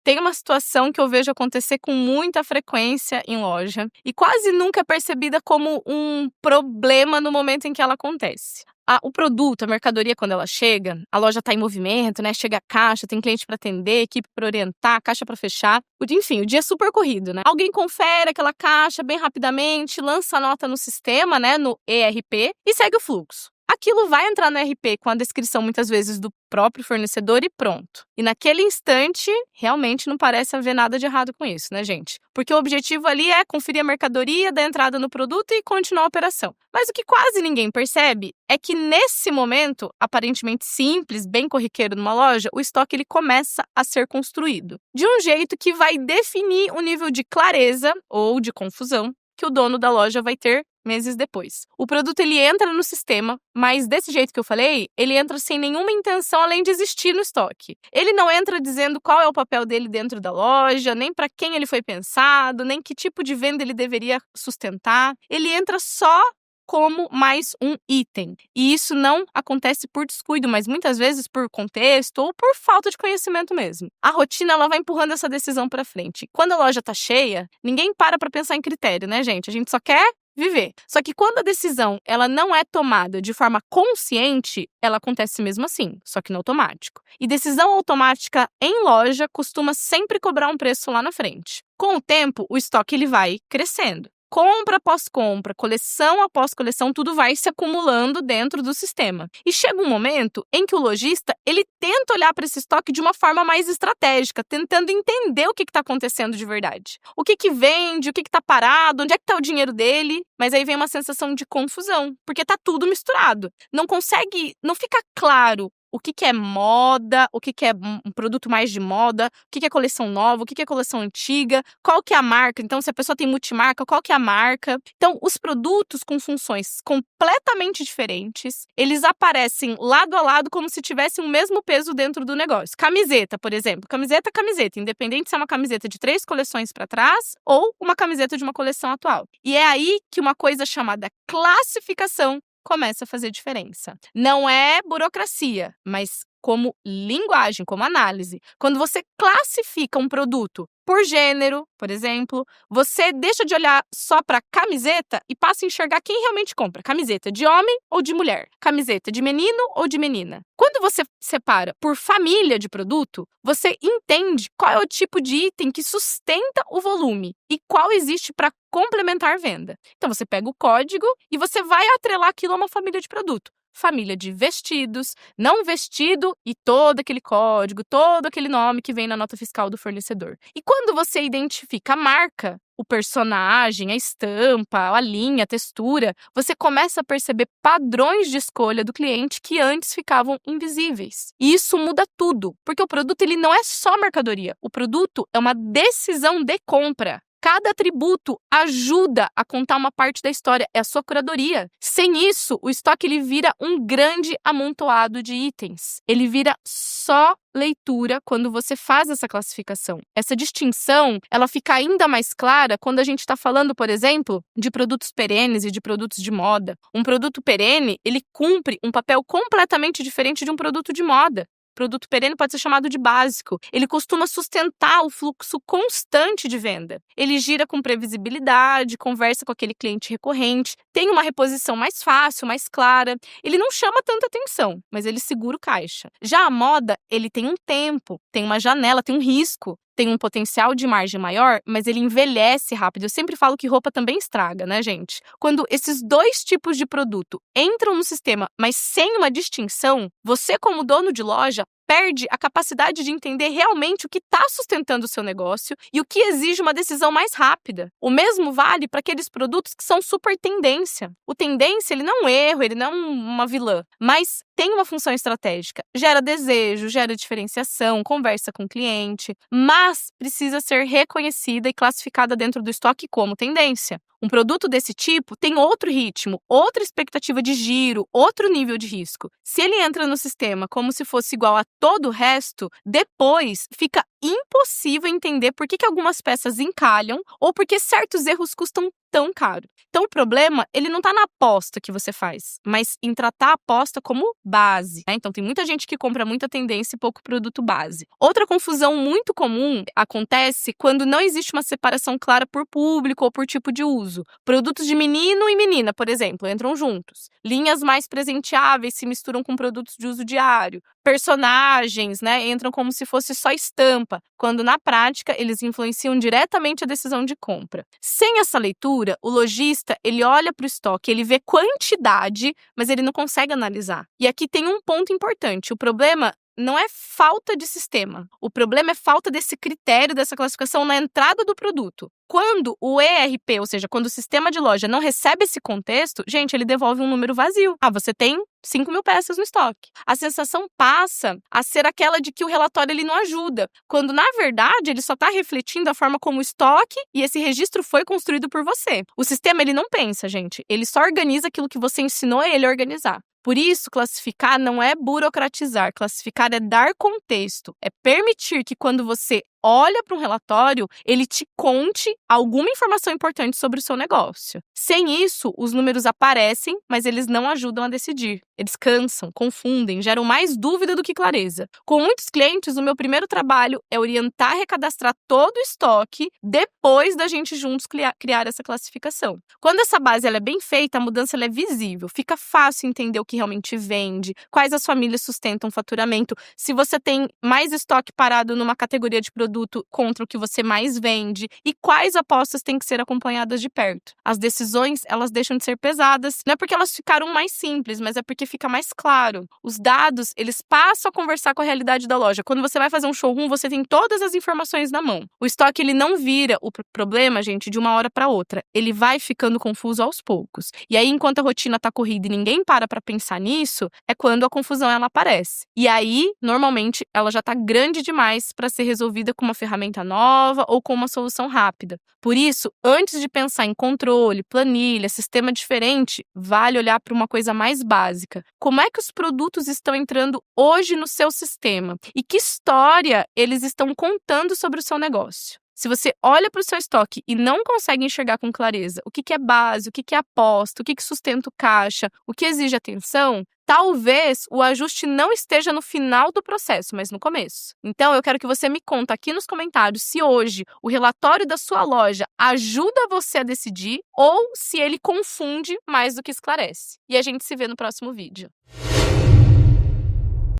tem uma situação que eu vejo acontecer com muita frequência em loja e quase nunca é percebida como um problema no momento em que ela acontece. O produto, a mercadoria, quando ela chega, a loja está em movimento, né? Chega a caixa, tem cliente para atender, equipe para orientar, caixa para fechar. Enfim, o dia é super corrido, né? Alguém confere aquela caixa bem rapidamente, lança a nota no sistema, né? No ERP e segue o fluxo. Aquilo vai entrar no ERP com a descrição, muitas vezes, do próprio fornecedor e pronto. E naquele instante, realmente não parece haver nada de errado com isso, né, gente? Porque o objetivo ali é conferir a mercadoria, dar entrada no produto e continuar a operação. Mas o que quase ninguém percebe é que nesse momento, aparentemente simples, bem corriqueiro numa loja, o estoque ele começa a ser construído. De um jeito que vai definir o nível de clareza ou de confusão que o dono da loja vai ter meses depois. O produto ele entra no sistema, mas desse jeito que eu falei, ele entra sem nenhuma intenção além de existir no estoque. Ele não entra dizendo qual é o papel dele dentro da loja, nem para quem ele foi pensado, nem que tipo de venda ele deveria sustentar. Ele entra só como mais um item. E isso não acontece por descuido, mas muitas vezes por contexto ou por falta de conhecimento mesmo. A rotina ela vai empurrando essa decisão para frente. Quando a loja tá cheia, ninguém para pensar em critério, né, gente? A gente só quer viver. Só que quando a decisão ela não é tomada de forma consciente, ela acontece mesmo assim, só que no automático. E decisão automática em loja costuma sempre cobrar um preço lá na frente. Com o tempo, o estoque ele vai crescendo. Compra após compra, coleção após coleção, tudo vai se acumulando dentro do sistema. E chega um momento em que o lojista, ele tenta olhar para esse estoque de uma forma mais estratégica, tentando entender o que está acontecendo de verdade. O que vende, o que está parado, onde é que está o dinheiro dele. Mas aí vem uma sensação de confusão, porque está tudo misturado. Não fica claro o que é moda, o que é um produto mais de moda, o que é coleção nova, o que é coleção antiga, qual que é a marca. Então, se a pessoa tem multimarca, qual que é a marca? Então, os produtos com funções completamente diferentes, eles aparecem lado a lado como se tivessem o mesmo peso dentro do negócio. Camiseta, por exemplo. Camiseta, independente se é uma camiseta de 3 coleções para trás ou uma camiseta de uma coleção atual. E é aí que uma coisa chamada classificação começa a fazer diferença. Não é burocracia, mas como linguagem, como análise. Quando você classifica um produto por gênero, por exemplo, você deixa de olhar só para camiseta e passa a enxergar quem realmente compra. Camiseta de homem ou de mulher? Camiseta de menino ou de menina? Quando você separa por família de produto, você entende qual é o tipo de item que sustenta o volume e qual existe para complementar venda. Então, você pega o código e você vai atrelar aquilo a uma família de produto. Família de vestidos, não vestido e todo aquele código, todo aquele nome que vem na nota fiscal do fornecedor. E quando você identifica a marca, o personagem, a estampa, a linha, a textura, você começa a perceber padrões de escolha do cliente que antes ficavam invisíveis. E isso muda tudo, porque o produto ele não é só mercadoria, o produto é uma decisão de compra. Cada atributo ajuda a contar uma parte da história, é a sua curadoria. Sem isso, o estoque ele vira um grande amontoado de itens. Ele vira só leitura quando você faz essa classificação. Essa distinção, ela fica ainda mais clara quando a gente está falando, por exemplo, de produtos perenes e de produtos de moda. Um produto perene, ele cumpre um papel completamente diferente de um produto de moda. Produto perene pode ser chamado de básico. Ele costuma sustentar o fluxo constante de venda. Ele gira com previsibilidade, conversa com aquele cliente recorrente, tem uma reposição mais fácil, mais clara. Ele não chama tanta atenção, mas ele segura o caixa. Já a moda, ele tem um tempo, tem uma janela, tem um risco. Tem um potencial de margem maior, mas ele envelhece rápido. Eu sempre falo que roupa também estraga, né, gente? Quando esses dois tipos de produto entram no sistema, mas sem uma distinção, você, como dono de loja, perde a capacidade de entender realmente o que está sustentando o seu negócio e o que exige uma decisão mais rápida. O mesmo vale para aqueles produtos que são super tendência. O tendência, ele não é um erro, ele não é uma vilã, mas tem uma função estratégica. Gera desejo, gera diferenciação, conversa com o cliente, mas precisa ser reconhecida e classificada dentro do estoque como tendência. Um produto desse tipo tem outro ritmo, outra expectativa de giro, outro nível de risco. Se ele entra no sistema como se fosse igual a todo o resto, depois fica impossível entender por que algumas peças encalham ou por que certos erros custam tão caro. Então, o problema, ele não tá na aposta que você faz, mas em tratar a aposta como base, né? Então, tem muita gente que compra muita tendência e pouco produto base. Outra confusão muito comum acontece quando não existe uma separação clara por público ou por tipo de uso. Produtos de menino e menina, por exemplo, entram juntos. Linhas mais presenteáveis se misturam com produtos de uso diário. Personagens, né, entram como se fosse só estampa, quando na prática eles influenciam diretamente a decisão de compra. Sem essa leitura, o lojista, ele olha para o estoque, ele vê quantidade, mas ele não consegue analisar. E aqui tem um ponto importante, o problema não é falta de sistema, o problema é falta desse critério, dessa classificação na entrada do produto. Quando o ERP, ou seja, quando o sistema de loja não recebe esse contexto, gente, ele devolve um número vazio. Ah, você tem 5.000 peças no estoque. A sensação passa a ser aquela de que o relatório ele não ajuda, quando na verdade ele só está refletindo a forma como o estoque e esse registro foi construído por você. O sistema ele não pensa, gente, ele só organiza aquilo que você ensinou ele a organizar. Por isso, classificar não é burocratizar, classificar é dar contexto, é permitir que quando você olha para um relatório, ele te conte alguma informação importante sobre o seu negócio. Sem isso, os números aparecem, mas eles não ajudam a decidir. Eles cansam, confundem, geram mais dúvida do que clareza. Com muitos clientes, o meu primeiro trabalho é orientar a recadastrar todo o estoque depois da gente juntos criar essa classificação. Quando essa base ela é bem feita, a mudança ela é visível, fica fácil entender o que realmente vende, quais as famílias sustentam o faturamento, se você tem mais estoque parado numa categoria de produto contra o que você mais vende e quais apostas têm que ser acompanhadas de perto. As decisões, elas deixam de ser pesadas, não é porque elas ficaram mais simples, mas é porque fica mais claro. Os dados, eles passam a conversar com a realidade da loja. Quando você vai fazer um showroom, você tem todas as informações na mão. O estoque, ele não vira o problema, gente, de uma hora para outra. Ele vai ficando confuso aos poucos. E aí, enquanto a rotina tá corrida e ninguém para pensar nisso, é quando a confusão ela aparece. E aí, normalmente, ela já tá grande demais para ser resolvida com uma ferramenta nova ou com uma solução rápida. Por isso, antes de pensar em controle, planilha, sistema diferente, vale olhar para uma coisa mais básica. Como é que os produtos estão entrando hoje no seu sistema? E que história eles estão contando sobre o seu negócio? Se você olha para o seu estoque e não consegue enxergar com clareza o que é base, o que é aposta, o que sustenta o caixa, o que exige atenção, talvez o ajuste não esteja no final do processo, mas no começo. Então, eu quero que você me conte aqui nos comentários se hoje o relatório da sua loja ajuda você a decidir ou se ele confunde mais do que esclarece. E a gente se vê no próximo vídeo.